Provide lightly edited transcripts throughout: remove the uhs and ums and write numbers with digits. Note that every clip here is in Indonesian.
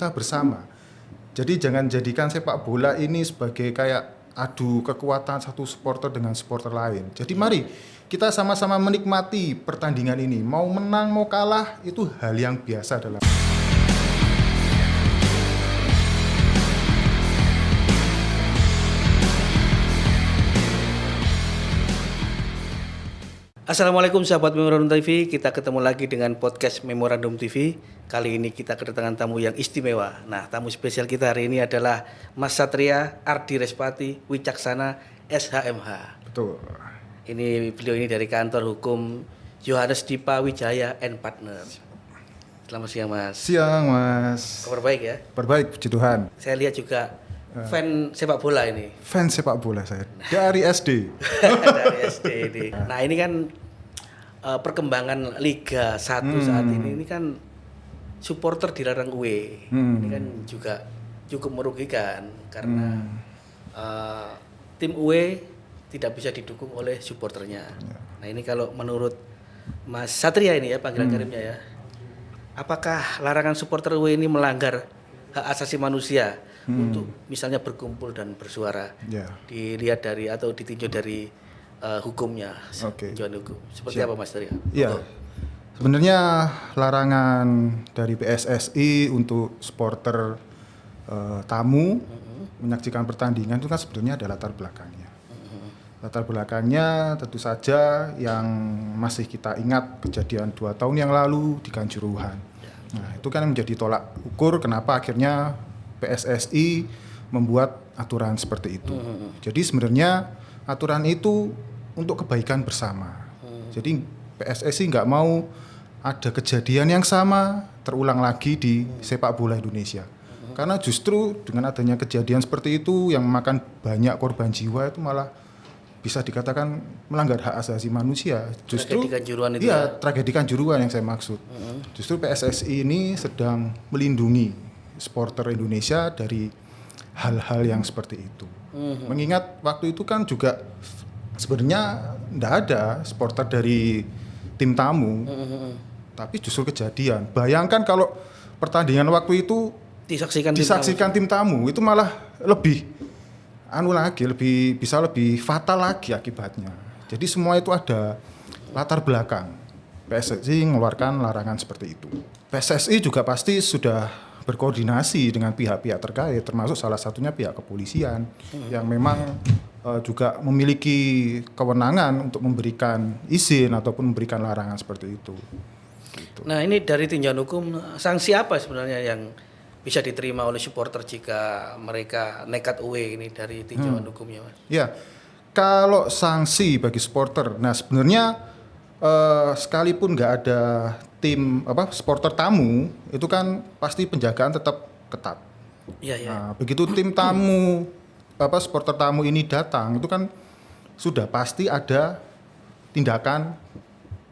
kita bersama. Jadi jangan jadikan sepak bola ini sebagai kayak adu kekuatan satu supporter dengan supporter lain. Jadi mari kita sama-sama menikmati pertandingan ini. Mau menang mau kalah itu hal yang biasa dalam. Assalamualaikum sahabat Memorandum TV, kita ketemu lagi dengan podcast Memorandum TV. Kali ini kita kedatangan tamu yang istimewa. Nah, tamu spesial kita hari ini adalah Mas Satria Ardi Respati Wicaksana SHMH. Betul. Beliau ini dari kantor hukum Johannes Dipa Wijaya and Partner. Selamat siang Mas. Siang Mas. Kabar baik ya? Kabar baik, puji Tuhan. Saya lihat juga fan sepak bola ini. Fans sepak bola saya dari SD. Dari SD ini. Nah ini kan perkembangan Liga 1 saat ini kan supporter dilarang away. Ini kan juga cukup merugikan karena tim away tidak bisa didukung oleh supporternya. Nah ini kalau menurut Mas Satria ini ya panggilan karimnya ya, apakah larangan supporter away ini melanggar hak asasi manusia untuk misalnya berkumpul dan bersuara? Dilihat dari atau ditinjau dari hukumnya, tinjauan hukum. Seperti apa Mas Satria? Iya. Sebenarnya larangan dari PSSI untuk supporter tamu menyaksikan pertandingan itu kan sebenarnya ada latar belakangnya. Latar belakangnya tentu saja yang masih kita ingat kejadian 2 tahun yang lalu di Kanjuruhan. Nah, itu kan menjadi tolak ukur kenapa akhirnya PSSI membuat aturan seperti itu. Jadi sebenarnya aturan itu untuk kebaikan bersama. Jadi PSSI nggak mau ada kejadian yang sama terulang lagi di sepak bola Indonesia. Karena justru dengan adanya kejadian seperti itu yang memakan banyak korban jiwa itu malah bisa dikatakan melanggar hak asasi manusia. Justru tragedi Kanjuruhan itu tragedi Kanjuruhan yang saya maksud. Justru PSSI ini sedang melindungi supporter Indonesia dari hal-hal yang seperti itu. Mengingat waktu itu kan juga sebenarnya tidak ada supporter dari tim tamu, tapi justru kejadian. Bayangkan kalau pertandingan waktu itu disaksikan tim tamu itu malah lebih bisa lebih fatal lagi akibatnya. Jadi semua itu ada latar belakang. PSSI mengeluarkan larangan seperti itu. PSSI juga pasti sudah berkoordinasi dengan pihak-pihak terkait, termasuk salah satunya pihak kepolisian yang memang juga memiliki kewenangan untuk memberikan izin ataupun memberikan larangan seperti itu. Gitu. Nah ini dari tinjauan hukum, sanksi apa sebenarnya yang bisa diterima oleh supporter jika mereka nekat away ini dari tinjauan hukumnya Mas? Ya, kalau sanksi bagi supporter, nah sebenarnya sekalipun nggak ada tim supporter tamu itu kan pasti penjagaan tetap ketat. Iya. Nah, begitu tim tamu supporter tamu ini datang itu kan sudah pasti ada tindakan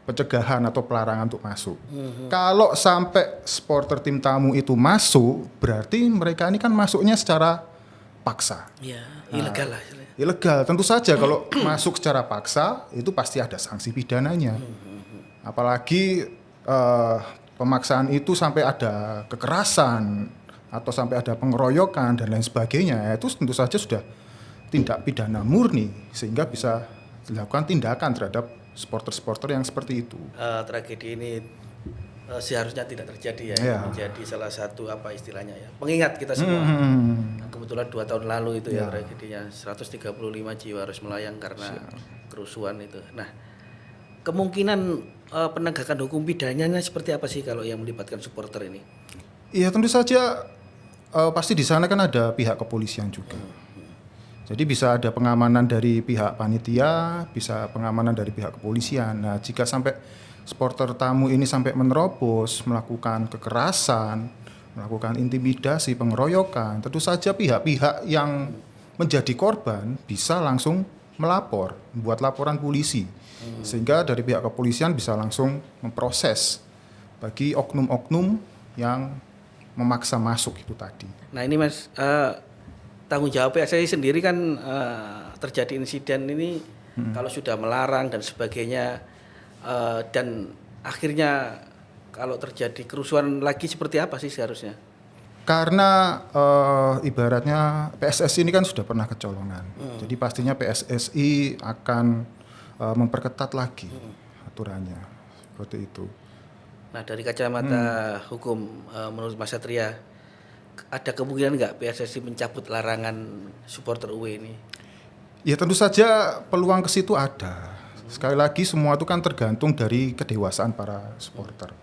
pencegahan atau pelarangan untuk masuk. Kalau sampai supporter tim tamu itu masuk, berarti mereka ini kan masuknya secara paksa. Iya, ilegal lah. Ilegal, tentu saja kalau masuk secara paksa itu pasti ada sanksi pidananya. Apalagi pemaksaan itu sampai ada kekerasan atau sampai ada pengeroyokan dan lain sebagainya, itu tentu saja sudah tindak pidana murni sehingga bisa dilakukan tindakan terhadap supporter-supporter yang seperti itu. Tragedi ini seharusnya tidak terjadi ya. Menjadi salah satu istilahnya ya, pengingat kita semua. Nah, kebetulan 2 tahun lalu itu ya tragedinya 135 jiwa harus melayang karena kerusuhan itu. Nah, kemungkinan penegakan hukum pidananya seperti apa sih kalau yang melibatkan supporter ini? Iya, tentu saja pasti di sana kan ada pihak kepolisian juga. Jadi bisa ada pengamanan dari pihak panitia, bisa pengamanan dari pihak kepolisian. Nah, jika sampai supporter tamu ini sampai menerobos, melakukan kekerasan, melakukan intimidasi, pengeroyokan, tentu saja pihak-pihak yang menjadi korban bisa langsung melapor, membuat laporan polisi. Sehingga dari pihak kepolisian bisa langsung memproses bagi oknum-oknum yang memaksa masuk itu tadi. Nah ini Mas, tanggung jawab PSSI sendiri kan terjadi insiden ini kalau sudah melarang dan sebagainya, dan akhirnya kalau terjadi kerusuhan lagi seperti apa sih seharusnya? Karena ibaratnya PSSI ini kan sudah pernah kecolongan. Jadi pastinya PSSI akan memperketat lagi aturannya. Seperti itu. Nah dari kacamata hukum menurut Mas Satria, ada kemungkinan nggak PSSI mencabut larangan supporter UE ini? Ya tentu saja peluang ke situ ada. Sekali lagi semua itu kan tergantung dari kedewasaan para supporter.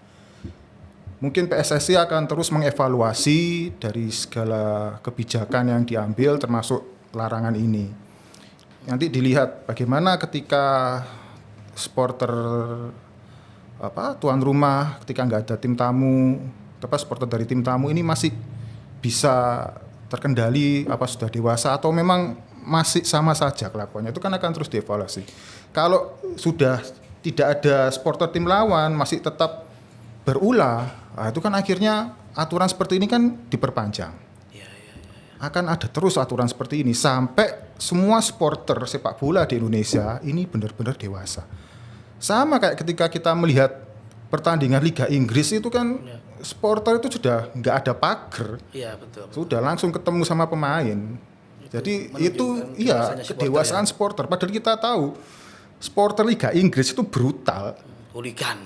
Mungkin PSSI akan terus mengevaluasi dari segala kebijakan yang diambil termasuk larangan ini. Nanti dilihat bagaimana ketika supporter tuan rumah ketika nggak ada tim tamu, supporter dari tim tamu ini masih bisa terkendali apa sudah dewasa atau memang masih sama saja kelakuannya, itu kan akan terus dievaluasi. Kalau sudah tidak ada supporter tim lawan masih tetap berulah, itu kan akhirnya aturan seperti ini kan diperpanjang. Akan ada terus aturan seperti ini sampai semua supporter sepak bola di Indonesia ini benar-benar dewasa. Sama kayak ketika kita melihat pertandingan Liga Inggris itu kan supporter itu sudah nggak ada pagar. Iya betul. Sudah langsung ketemu sama pemain. Jadi itu kedewasaan supporter. Padahal kita tahu supporter Liga Inggris itu brutal. Hooligan.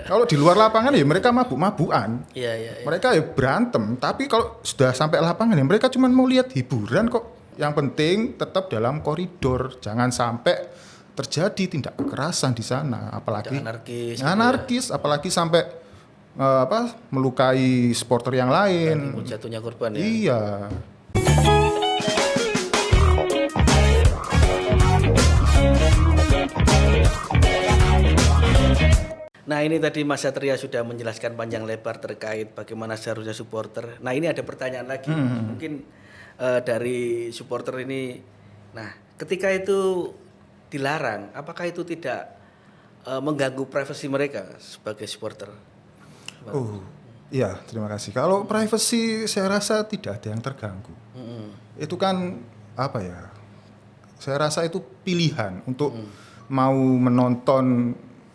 Kalau di luar lapangan ya mereka mabuk-mabukan. Iya. Mereka ya berantem. Tapi kalau sudah sampai lapangan ya mereka cuma mau lihat hiburan kok. Yang penting tetap dalam koridor. Jangan sampai terjadi tindak kekerasan di sana. Apalagi anarkis, apalagi sampai melukai supporter yang lain. Jatuhnya korban ya. Iya. Nah ini tadi Mas Satria sudah menjelaskan panjang lebar terkait bagaimana seharusnya supporter. Nah ini ada pertanyaan lagi, mungkin dari supporter ini. Nah ketika itu dilarang, apakah itu tidak mengganggu privasi mereka sebagai supporter? Iya, terima kasih. Kalau privasi saya rasa tidak ada yang terganggu. Itu kan saya rasa itu pilihan untuk mau menonton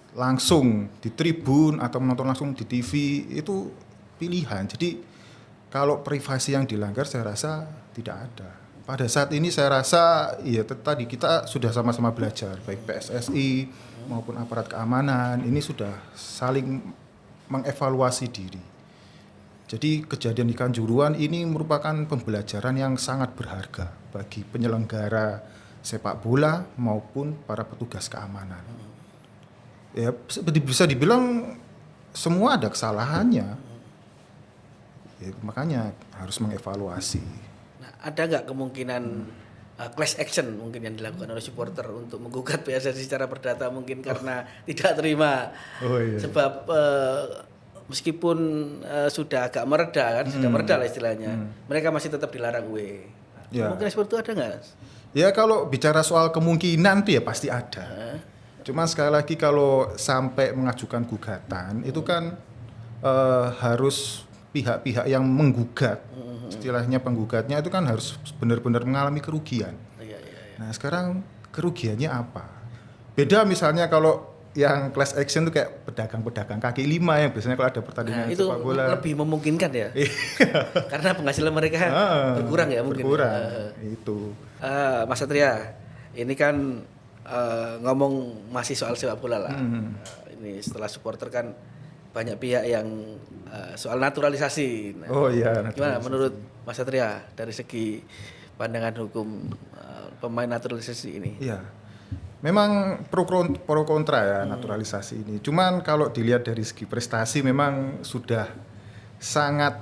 langsung di tribun atau menonton langsung di TV, itu pilihan. Jadi kalau privasi yang dilanggar saya rasa tidak ada. Pada saat ini saya rasa tadi kita sudah sama-sama belajar, baik PSSI maupun aparat keamanan ini sudah saling mengevaluasi diri. Jadi kejadian di Kanjuruhan ini merupakan pembelajaran yang sangat berharga bagi penyelenggara sepak bola maupun para petugas keamanan. Ya bisa dibilang semua ada kesalahannya. Ya, makanya harus mengevaluasi. Nah, ada nggak kemungkinan class action mungkin yang dilakukan oleh supporter untuk menggugat PSSI secara perdata mungkin karena tidak terima sebab meskipun sudah agak mereda kan, sudah mereda lah istilahnya, mereka masih tetap dilarang UE. Kemungkinan seperti itu ada nggak? Ya kalau bicara soal kemungkinan itu ya pasti ada. Cuma sekali lagi kalau sampai mengajukan gugatan itu kan harus pihak-pihak yang menggugat, istilahnya penggugatnya itu kan harus benar-benar mengalami kerugian. Nah sekarang kerugiannya apa? Beda misalnya kalau yang class action itu kayak pedagang-pedagang kaki lima yang biasanya kalau ada pertandingan itu sepak bola lebih memungkinkan ya. Karena penghasilan mereka berkurang ya mungkin. Itu. Mas Satria, ini kan ngomong masih soal sepak bola lah. Ini setelah supporter kan banyak pihak yang soal naturalisasi. Nah, naturalisasi. Gimana menurut Mas Satria dari segi pandangan hukum pemain naturalisasi ini? Iya. Memang pro kontra ya naturalisasi ini. Cuman kalau dilihat dari segi prestasi memang sudah sangat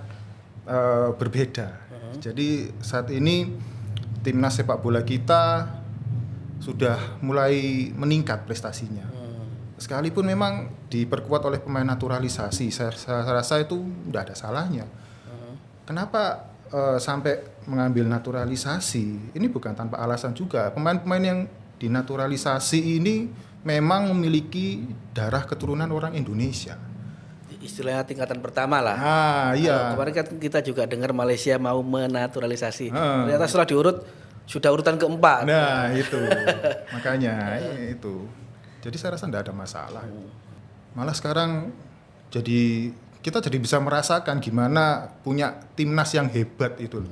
berbeda. Jadi saat ini timnas sepak bola kita sudah mulai meningkat prestasinya. Sekalipun memang diperkuat oleh pemain naturalisasi, saya rasa itu tidak ada salahnya. Kenapa sampai mengambil naturalisasi? Ini bukan tanpa alasan juga. Pemain-pemain yang dinaturalisasi ini memang memiliki darah keturunan orang Indonesia. Istilahnya tingkatan pertama lah. Iya. Kemarin kan kita juga dengar Malaysia mau menaturalisasi. Ternyata setelah diurut sudah urutan keempat. Nah itu makanya itu. Jadi saya rasa tidak ada masalah. Malah sekarang jadi kita jadi bisa merasakan gimana punya timnas yang hebat itu loh.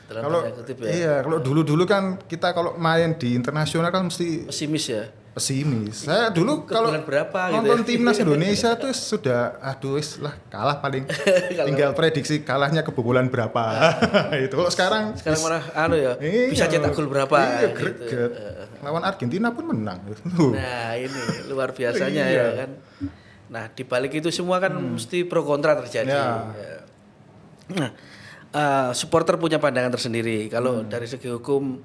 Dalam Kalau tanda kutip ya. iya, kalau dulu-dulu kan kita kalau main di internasional kan mesti Pesimis ya. pesimis. Saya dulu Ke kalau bulan berapa gitu nonton ya. timnas Indonesia tuh sudah aduh wis lah kalah paling tinggal prediksi kalahnya kebobolan berapa. Itu kalau sekarang Sekarang mana ya iya, bisa cetak gol berapa iya, gitu. greget. Lawan Argentina pun menang. Nah, ini luar biasanya Iya. ya kan. Nah, di balik itu semua kan mesti pro kontra terjadi. Ya. Ya. Nah, supporter punya pandangan tersendiri. Kalau dari segi hukum,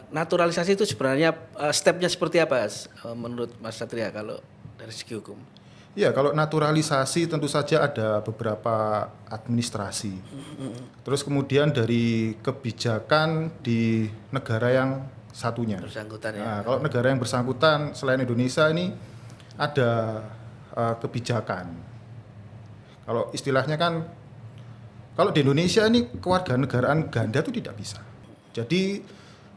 naturalisasi itu sebenarnya stepnya seperti apa, menurut Mas Satria kalau dari segi hukum? Ya, kalau naturalisasi tentu saja ada beberapa administrasi. Terus kemudian dari kebijakan di negara yang satunya. Bersangkutan ya. Nah, kalau negara yang bersangkutan selain Indonesia ini ada kebijakan. Kalau istilahnya kan, kalau di Indonesia ini kewarganegaraan ganda itu tidak bisa. Jadi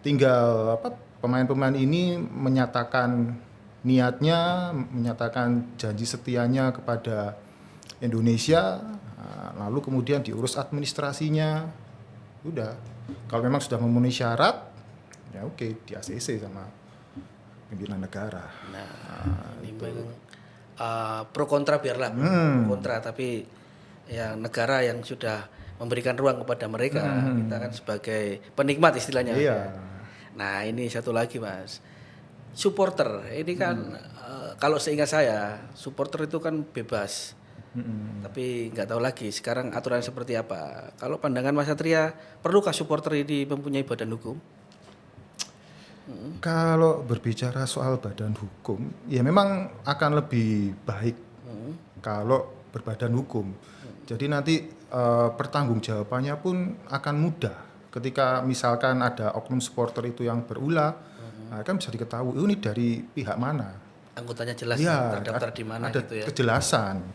tinggal pemain-pemain ini menyatakan niatnya, menyatakan janji setianya kepada Indonesia, lalu kemudian diurus administrasinya, udah. Kalau memang sudah memenuhi syarat, ya oke, di ACC sama pimpinan negara. Nah, ini memang pro kontra biarlah pro kontra, tapi yang negara yang sudah memberikan ruang kepada mereka, kita kan sebagai penikmat istilahnya. Iya. Nah, ini satu lagi Mas, supporter ini kan kalau seingat saya supporter itu kan bebas, tapi nggak tahu lagi sekarang aturan seperti apa. Kalau pandangan Mas Satria, perlukah supporter ini mempunyai badan hukum? Kalau berbicara soal badan hukum, ya memang akan lebih baik kalau berbadan hukum. Jadi nanti pertanggungjawabannya pun akan mudah. Ketika misalkan ada oknum supporter itu yang berulah, kan bisa diketahui ini dari pihak mana. Anggotanya jelas Ya, terdaftar di mana ada gitu ya. kejelasan.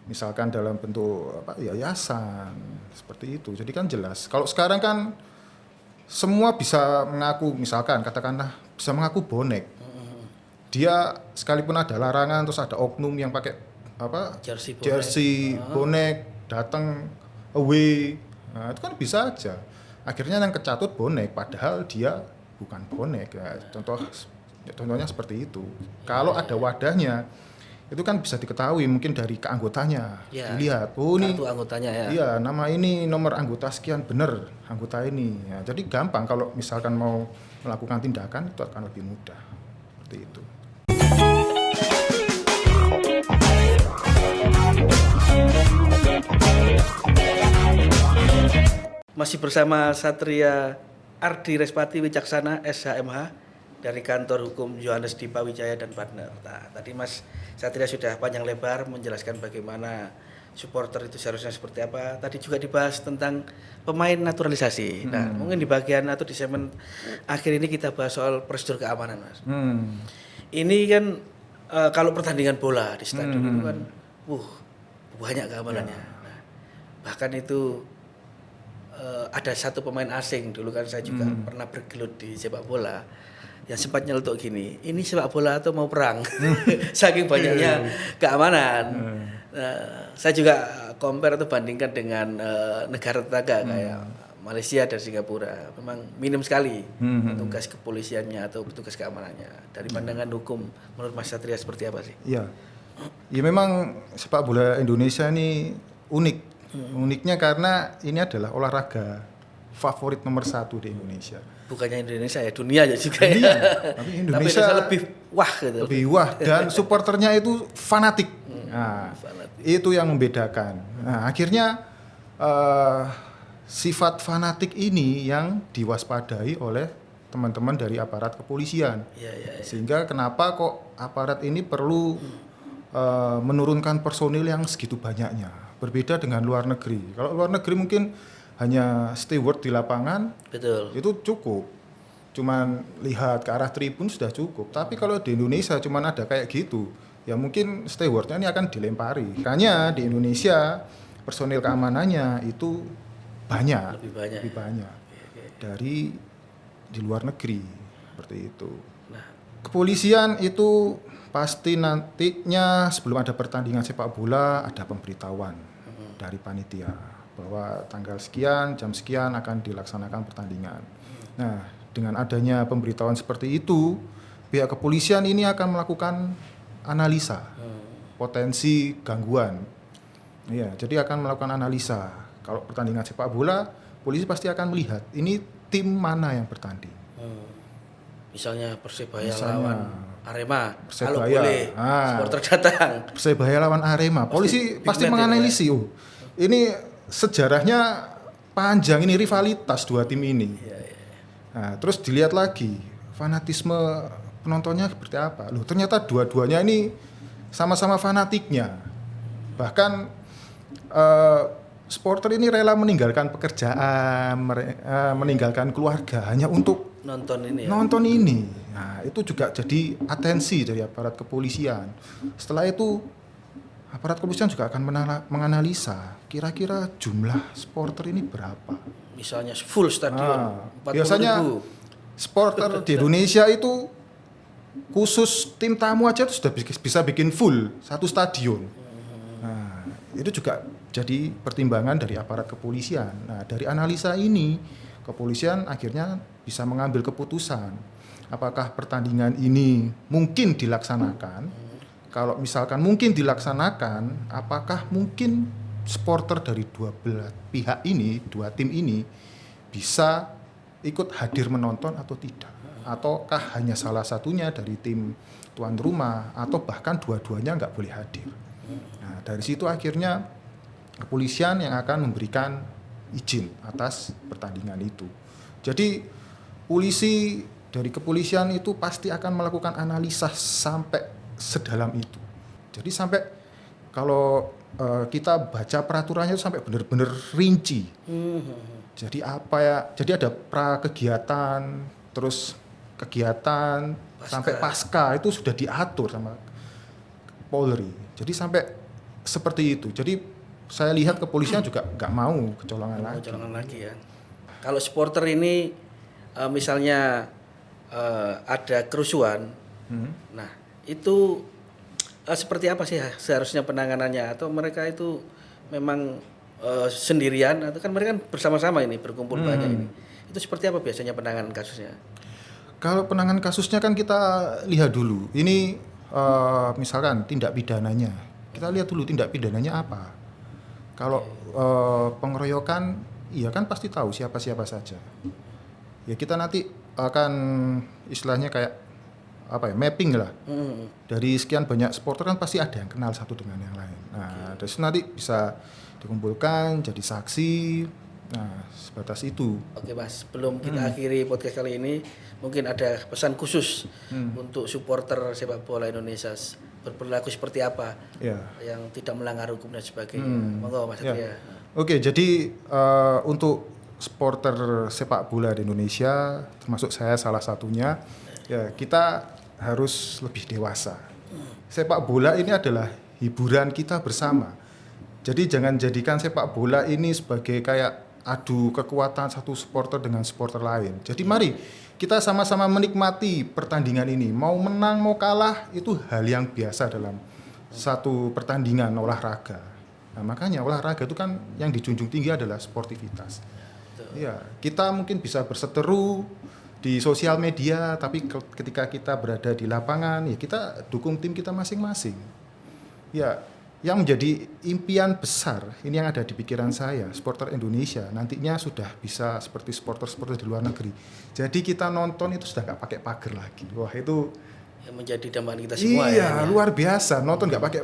Misalkan dalam bentuk yayasan seperti itu. Jadi kan jelas. Kalau sekarang kan semua bisa mengaku, misalkan katakanlah bisa mengaku bonek. Dia sekalipun ada larangan terus ada oknum yang pakai jersey bonek datang away. Nah, itu kan bisa aja. Akhirnya yang kecatut bonek padahal dia bukan bonek. Ya, contohnya seperti itu. Kalau ada wadahnya itu kan bisa diketahui mungkin dari keanggotanya. Ya, dilihat, oh ini kartu anggotanya ya. iya, nama ini nomor anggota sekian benar anggota ini. Ya, jadi gampang kalau misalkan mau melakukan tindakan itu akan lebih mudah. Seperti itu. Masih bersama Satria Ardi Respati Wicaksana SHMH dari kantor hukum Yohanes Dipa Wijaya dan partner. Nah, tadi Mas Satria sudah panjang lebar menjelaskan bagaimana supporter itu seharusnya seperti apa. Tadi juga dibahas tentang pemain naturalisasi. Nah, mungkin di bagian atau di segmen akhir ini kita bahas soal prosedur keamanan, Mas. Ini kan kalau pertandingan bola di stadion itu kan, banyak keamanannya. Nah, bahkan itu ada satu pemain asing dulu kan saya juga pernah bergelut di sepak bola yang sempat nyeletuk gini, ini sepak bola atau mau perang? Saking banyaknya keamanan. Saya juga compare atau bandingkan dengan negara tetangga kayak Malaysia dan Singapura. Memang minim sekali petugas kepolisiannya atau petugas keamanannya. Dari pandangan hukum, menurut Mas Satria seperti apa sih? Iya, ya memang sepak bola Indonesia ini unik. Uniknya karena ini adalah olahraga favorit nomor 1 di Indonesia. Bukannya Indonesia ya, dunia aja juga Dunia, ya. tapi Tapi Indonesia lebih wah gitu. lebih wah dan supporternya itu fanatik. Nah, itu yang membedakan. Nah, akhirnya sifat fanatik ini yang diwaspadai oleh teman-teman dari aparat kepolisian. Ya. Sehingga kenapa kok aparat ini perlu menurunkan personil yang segitu banyaknya. Berbeda dengan luar negeri. Kalau luar negeri mungkin hanya steward di lapangan, Betul. itu cukup. Cuman lihat ke arah tribun sudah cukup. Tapi kalau di Indonesia cuman ada kayak gitu, ya mungkin stewardnya ini akan dilempari. Makanya di Indonesia personil keamanannya itu banyak, Lebih banyak. dari di luar negeri seperti itu. Nah, Kepolisian itu pasti nantinya sebelum ada pertandingan sepak bola ada pemberitahuan dari panitia bahwa tanggal sekian, jam sekian akan dilaksanakan pertandingan. Nah, dengan adanya pemberitahuan seperti itu, pihak kepolisian ini akan melakukan analisa potensi gangguan. Iya, jadi akan melakukan analisa. Kalau pertandingan sepak bola, polisi pasti akan melihat ini tim mana yang bertanding. Misalnya Persebaya Misalnya, lawan Arema, kalau Persebaya, boleh supporter datang. Persebaya lawan Arema, polisi pasti big match menganalisis. Oh, ini sejarahnya panjang, ini rivalitas dua tim ini. Nah, terus dilihat lagi fanatisme penontonnya seperti apa. Loh, ternyata dua-duanya ini sama-sama fanatiknya. Bahkan supporter ini rela meninggalkan pekerjaan, meninggalkan keluarga hanya untuk Nonton ini ya. nonton ini. Nah, itu juga jadi atensi dari aparat kepolisian. Setelah itu aparat kepolisian juga akan menganalisa kira-kira jumlah supporter ini berapa. Misalnya full stadion, 40.000. Biasanya supporter di Indonesia itu khusus tim tamu aja itu sudah bisa bikin full satu stadion. Nah, itu juga jadi pertimbangan dari aparat kepolisian. Nah, dari analisa ini kepolisian akhirnya bisa mengambil keputusan apakah pertandingan ini mungkin dilaksanakan. Kalau misalkan mungkin dilaksanakan, apakah mungkin supporter dari dua belah pihak ini, dua tim ini bisa ikut hadir menonton atau tidak? Ataukah hanya salah satunya dari tim tuan rumah atau bahkan dua-duanya nggak boleh hadir? Nah, dari situ akhirnya kepolisian yang akan memberikan izin atas pertandingan itu. Jadi polisi dari kepolisian itu pasti akan melakukan analisa sampai sedalam itu. Jadi sampai kalau kita baca peraturannya itu sampai benar-benar rinci. Jadi apa ya? Jadi ada pra kegiatan, terus kegiatan sampai pasca itu sudah diatur sama Polri. Jadi sampai seperti itu. Jadi saya lihat kepolisian juga nggak mau kecolongan lagi Ya. Kalau supporter ini misalnya ada kerusuhan, nah itu seperti apa sih seharusnya penanganannya? Atau mereka itu memang sendirian atau kan mereka kan bersama-sama ini berkumpul banyak ini? Itu seperti apa biasanya penanganan kasusnya? Kalau penanganan kasusnya kan kita lihat dulu. Ini misalkan tindak pidananya, kita lihat dulu tindak pidananya apa. Kalau pengeroyokan, iya kan pasti tahu siapa-siapa saja. Ya kita nanti akan istilahnya kayak apa ya, mapping lah. Dari sekian banyak supporter kan pasti ada yang kenal satu dengan yang lain. Nah, dari situ nanti bisa dikumpulkan jadi saksi. Nah, sebatas itu. Oke Mas, sebelum kita akhiri podcast kali ini, mungkin ada pesan khusus untuk supporter sepak bola Indonesia berperilaku seperti apa yang tidak melanggar hukum dan sebagainya. Monggo Mas Satria. Oke, jadi untuk supporter sepak bola di Indonesia, termasuk saya salah satunya, ya kita harus lebih dewasa. Sepak bola ini adalah hiburan kita bersama. Jadi jangan jadikan sepak bola ini sebagai kayak adu kekuatan satu supporter dengan supporter lain. Jadi mari kita sama-sama menikmati pertandingan ini. Mau menang, mau kalah, itu hal yang biasa dalam satu pertandingan olahraga. Nah, makanya olahraga itu kan yang dijunjung tinggi adalah sportivitas. Ya, kita mungkin bisa berseteru di sosial media, tapi ketika kita berada di lapangan, ya kita dukung tim kita masing-masing. Ya, yang menjadi impian besar, ini yang ada di pikiran saya, supporter Indonesia nantinya sudah bisa seperti supporter-supporter di luar negeri. Jadi kita nonton itu sudah nggak pakai pagar lagi. Wah, itu yang menjadi dambaan kita semua. Iya, luar biasa. Nonton nggak pakai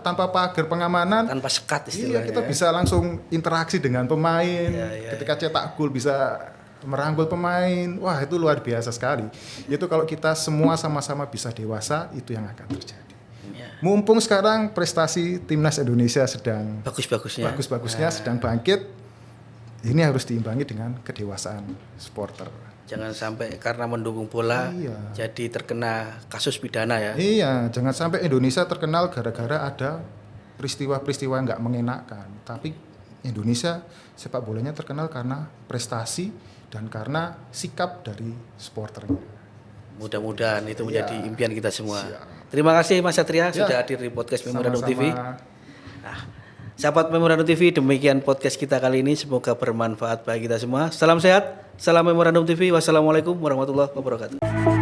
tanpa pagar pengamanan, tanpa sekat istilahnya. Iya, kita bisa langsung interaksi dengan pemain. Ketika cetak gol bisa merangkul pemain. Wah, itu luar biasa sekali. Itu kalau kita semua sama-sama bisa dewasa, itu yang akan terjadi. Mumpung sekarang prestasi timnas Indonesia sedang bagus-bagusnya sedang bangkit, ini harus diimbangi dengan kedewasaan supporter. Jangan sampai karena mendukung bola jadi terkena kasus pidana ya. Iya, jangan sampai Indonesia terkenal gara-gara ada peristiwa-peristiwa yang nggak mengenakan. Tapi Indonesia sepak bolanya terkenal karena prestasi dan karena sikap dari supporternya. Mudah-mudahan itu menjadi impian kita semua. Terima kasih Mas Satria sudah hadir di podcast Memorandum TV. Nah, sahabat Memorandum TV, demikian podcast kita kali ini. Semoga bermanfaat bagi kita semua. Salam sehat, salam Memorandum TV. Wassalamualaikum warahmatullahi wabarakatuh.